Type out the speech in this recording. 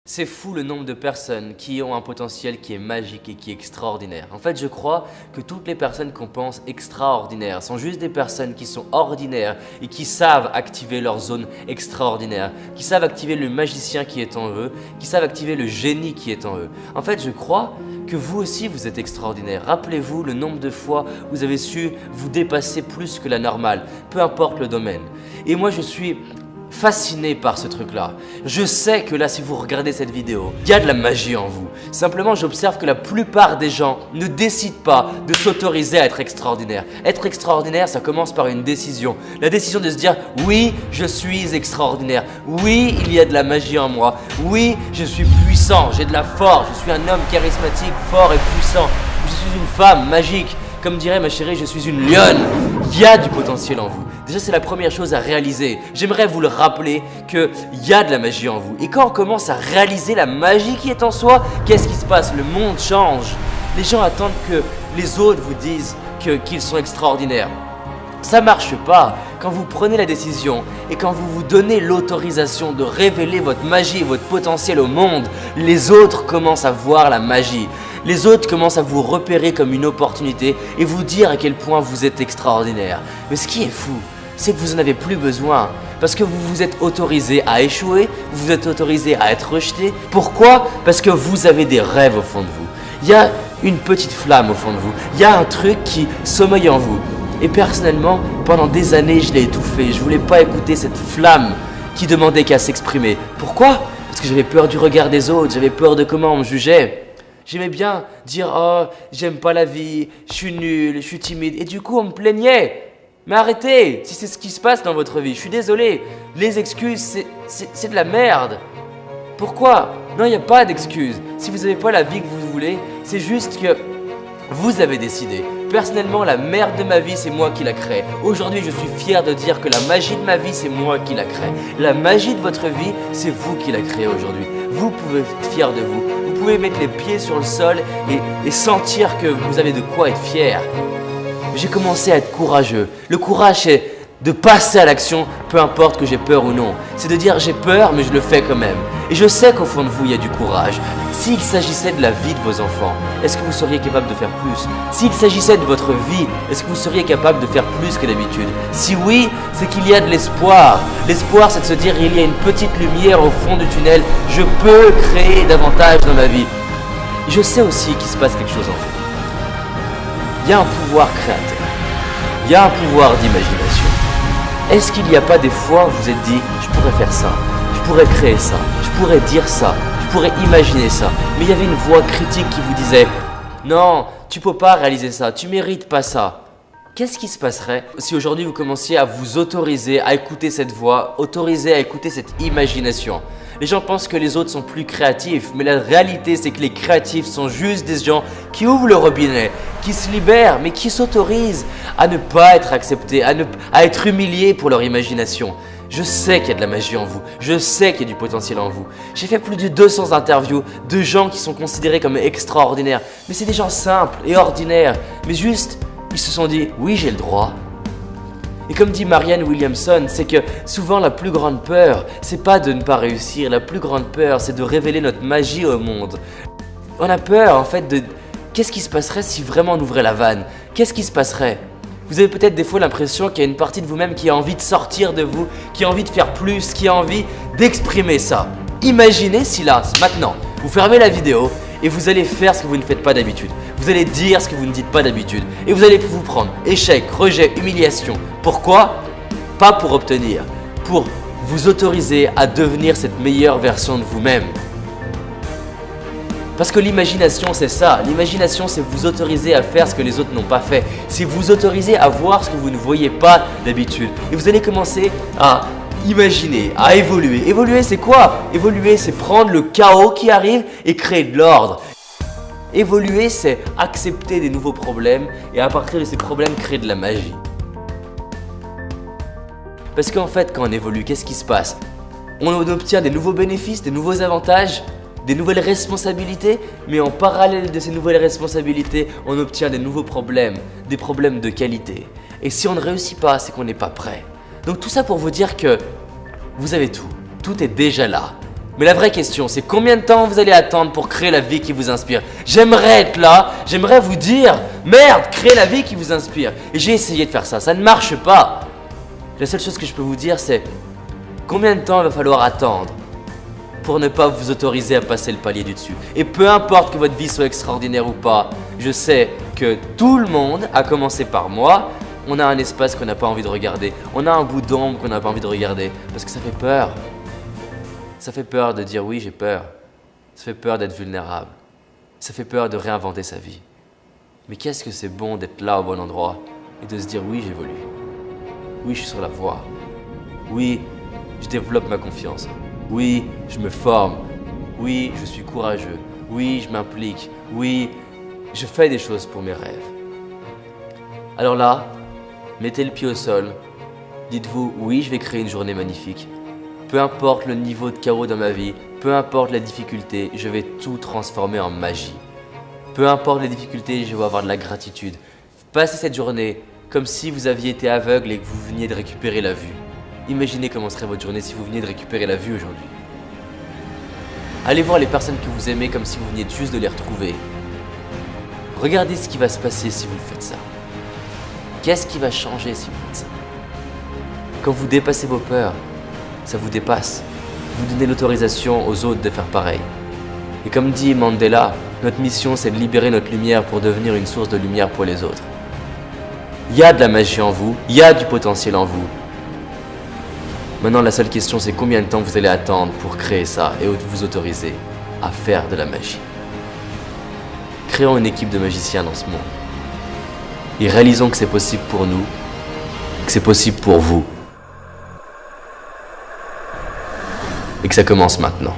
C'est fou le nombre de personnes qui ont un potentiel qui est magique et qui est extraordinaire. En fait, je crois que toutes les personnes qu'on pense extraordinaires sont juste des personnes qui sont ordinaires et qui savent activer leur zone extraordinaire, qui savent activer le magicien qui est en eux, qui savent activer le génie qui est en eux. En fait, je crois que vous aussi vous êtes extraordinaire. Rappelez-vous le nombre de fois où vous avez su vous dépasser plus que la normale, peu importe le domaine. Et moi, je suis fasciné par ce truc-là. Je sais que là, si vous regardez cette vidéo, il y a de la magie en vous. Simplement, j'observe que la plupart des gens ne décident pas de s'autoriser à être extraordinaire. Être extraordinaire, ça commence par une décision. La décision de se dire « Oui, je suis extraordinaire. Oui, il y a de la magie en moi. Oui, je suis puissant. J'ai de la force. Je suis un homme charismatique, fort et puissant. Je suis une femme magique. Comme dirait ma chérie, je suis une lionne. Il y a du potentiel en vous. Déjà, c'est la première chose à réaliser. J'aimerais vous le rappeler qu'il y a de la magie en vous. Et quand on commence à réaliser la magie qui est en soi, qu'est-ce qui se passe? Le monde change. Les gens attendent que les autres vous disent qu'ils sont extraordinaires. Ça marche pas. Quand vous prenez la décision et quand vous vous donnez l'autorisation de révéler votre magie et votre potentiel au monde, les autres commencent à voir la magie. Les autres commencent à vous repérer comme une opportunité et vous dire à quel point vous êtes extraordinaire. Mais ce qui est fou, c'est que vous n'en avez plus besoin. Parce que vous vous êtes autorisé à échouer, vous vous êtes autorisé à être rejeté. Pourquoi? Parce que vous avez des rêves au fond de vous. Il y a une petite flamme au fond de vous. Il y a un truc qui sommeille en vous. Et personnellement, pendant des années, je l'ai étouffé. Je voulais pas écouter cette flamme qui demandait qu'à s'exprimer. Pourquoi? Parce que j'avais peur du regard des autres, j'avais peur de comment on me jugeait. J'aimais bien dire « Oh, j'aime pas la vie, je suis nul, je suis timide. » Et du coup, on me plaignait. Mais arrêtez, si c'est ce qui se passe dans votre vie, je suis désolé. Les excuses, c'est de la merde. Pourquoi? Non, il n'y a pas d'excuses. Si vous n'avez pas la vie que vous voulez, c'est juste que vous avez décidé. Personnellement, la merde de ma vie, c'est moi qui la crée. Aujourd'hui, je suis fier de dire que la magie de ma vie, c'est moi qui la crée. La magie de votre vie, c'est vous qui la créez aujourd'hui. Vous pouvez être fier de vous. Vous pouvez mettre les pieds sur le sol et sentir que vous avez de quoi être fier. J'ai commencé à être courageux. Le courage, c'est de passer à l'action, peu importe que j'ai peur ou non. C'est de dire j'ai peur, mais je le fais quand même. Et je sais qu'au fond de vous, il y a du courage. S'il s'agissait de la vie de vos enfants, est-ce que vous seriez capable de faire plus? S'il s'agissait de votre vie, est-ce que vous seriez capable de faire plus que d'habitude? Si oui, c'est qu'il y a de l'espoir. L'espoir, c'est de se dire il y a une petite lumière au fond du tunnel. Je peux créer davantage dans ma vie. Je sais aussi qu'il se passe quelque chose en vous. Il y a un pouvoir créateur. Il y a un pouvoir d'imagination. Est-ce qu'il n'y a pas des fois où vous vous êtes dit « je pourrais faire ça, je pourrais créer ça, je pourrais dire ça, je pourrais imaginer ça » mais il y avait une voix critique qui vous disait « non, tu peux pas réaliser ça, tu mérites pas ça ». Qu'est-ce qui se passerait si aujourd'hui vous commenciez à vous autoriser à écouter cette voix, autoriser à écouter cette imagination? Les gens pensent que les autres sont plus créatifs, mais la réalité c'est que les créatifs sont juste des gens qui ouvrent le robinet, qui se libèrent, mais qui s'autorisent à ne pas être acceptés, à être humiliés pour leur imagination. Je sais qu'il y a de la magie en vous, je sais qu'il y a du potentiel en vous. J'ai fait plus de 200 interviews de gens qui sont considérés comme extraordinaires, mais c'est des gens simples et ordinaires, mais juste, ils se sont dit « oui, j'ai le droit ». Et comme dit Marianne Williamson, c'est que souvent la plus grande peur, c'est pas de ne pas réussir, la plus grande peur, c'est de révéler notre magie au monde. On a peur en fait de qu'est-ce qui se passerait si vraiment on ouvrait la vanne? Qu'est-ce qui se passerait? Vous avez peut-être des fois l'impression qu'il y a une partie de vous-même qui a envie de sortir de vous, qui a envie de faire plus, qui a envie d'exprimer ça. Imaginez si là, maintenant, vous fermez la vidéo et vous allez faire ce que vous ne faites pas d'habitude. Vous allez dire ce que vous ne dites pas d'habitude. Et vous allez vous prendre échec, rejet, humiliation. Pourquoi? Pas pour obtenir, pour vous autoriser à devenir cette meilleure version de vous-même. Parce que l'imagination, c'est ça. L'imagination, c'est vous autoriser à faire ce que les autres n'ont pas fait. C'est vous autoriser à voir ce que vous ne voyez pas d'habitude. Et vous allez commencer à imaginer, à évoluer. Évoluer, c'est quoi? Évoluer, c'est prendre le chaos qui arrive et créer de l'ordre. Évoluer, c'est accepter des nouveaux problèmes et à partir de ces problèmes, créer de la magie. Parce qu'en fait, quand on évolue, qu'est-ce qui se passe? On obtient des nouveaux bénéfices, des nouveaux avantages, des nouvelles responsabilités, mais en parallèle de ces nouvelles responsabilités, on obtient des nouveaux problèmes, des problèmes de qualité. Et si on ne réussit pas, c'est qu'on n'est pas prêt. Donc tout ça pour vous dire que vous avez tout. Tout est déjà là. Mais la vraie question, c'est combien de temps vous allez attendre pour créer la vie qui vous inspire? J'aimerais être là, j'aimerais vous dire, merde, créez la vie qui vous inspire. Et j'ai essayé de faire ça, ça ne marche pas. La seule chose que je peux vous dire, c'est combien de temps il va falloir attendre pour ne pas vous autoriser à passer le palier du dessus. Et peu importe que votre vie soit extraordinaire ou pas, je sais que tout le monde, à commencer par moi, on a un espace qu'on n'a pas envie de regarder. On a un bout d'ombre qu'on n'a pas envie de regarder parce que ça fait peur. Ça fait peur de dire oui, j'ai peur. Ça fait peur d'être vulnérable. Ça fait peur de réinventer sa vie. Mais qu'est-ce que c'est bon d'être là au bon endroit et de se dire oui, j'évolue. Oui, je suis sur la voie. Oui, je développe ma confiance. Oui, je me forme. Oui, je suis courageux. Oui, je m'implique. Oui, je fais des choses pour mes rêves. Alors là, mettez le pied au sol. Dites-vous, oui, je vais créer une journée magnifique. Peu importe le niveau de chaos dans ma vie, peu importe la difficulté, je vais tout transformer en magie. Peu importe les difficultés, je vais avoir de la gratitude. Passez cette journée comme si vous aviez été aveugle et que vous veniez de récupérer la vue. Imaginez comment serait votre journée si vous veniez de récupérer la vue aujourd'hui. Allez voir les personnes que vous aimez comme si vous veniez juste de les retrouver. Regardez ce qui va se passer si vous faites ça. Qu'est-ce qui va changer si vous faites ça? Quand vous dépassez vos peurs, ça vous dépasse. Vous donnez l'autorisation aux autres de faire pareil. Et comme dit Mandela, notre mission c'est de libérer notre lumière pour devenir une source de lumière pour les autres. Il y a de la magie en vous, il y a du potentiel en vous. Maintenant la seule question c'est combien de temps vous allez attendre pour créer ça et vous autoriser à faire de la magie. Créons une équipe de magiciens dans ce monde. Et réalisons que c'est possible pour nous, que c'est possible pour vous. Et que ça commence maintenant.